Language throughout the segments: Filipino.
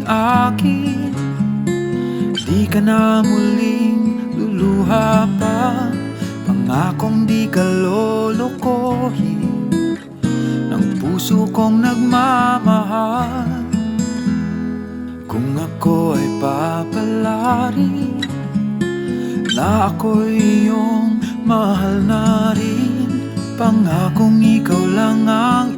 akin. Di ka na muling luluha pa, pangakong di ka lolokohin ng puso kong nagmamahal. Kung ako ay papalarin na ako'y iyong mahal na rin, pangakong ikaw lang ang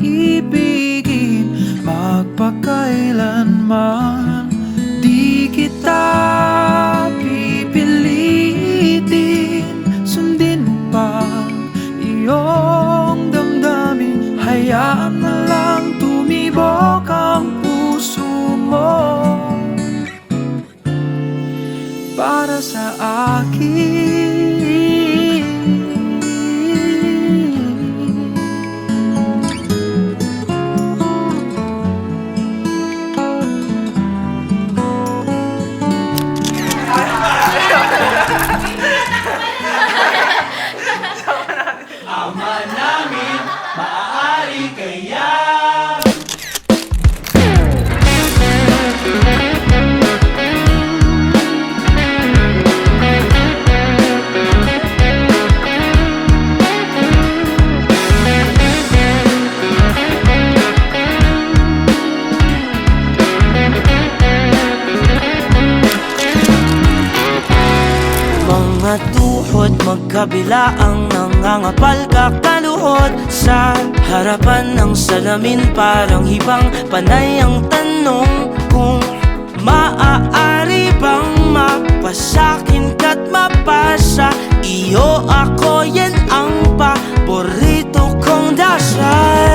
iibigin magpakailanman. Di kita pipilitin, sundin mo pa iyong damdamin. Hayaan na lang tumibok ang puso mo para sa akin. Ama namin, maaari kaya? Mga tuhod magkabila ang nangangapal kakaluhod sa harapan ng salamin. Parang hibang panay ang tanong kung maaari bang mapasakin ka't mapasa iyo. Ako yan ang paborito kong dasal.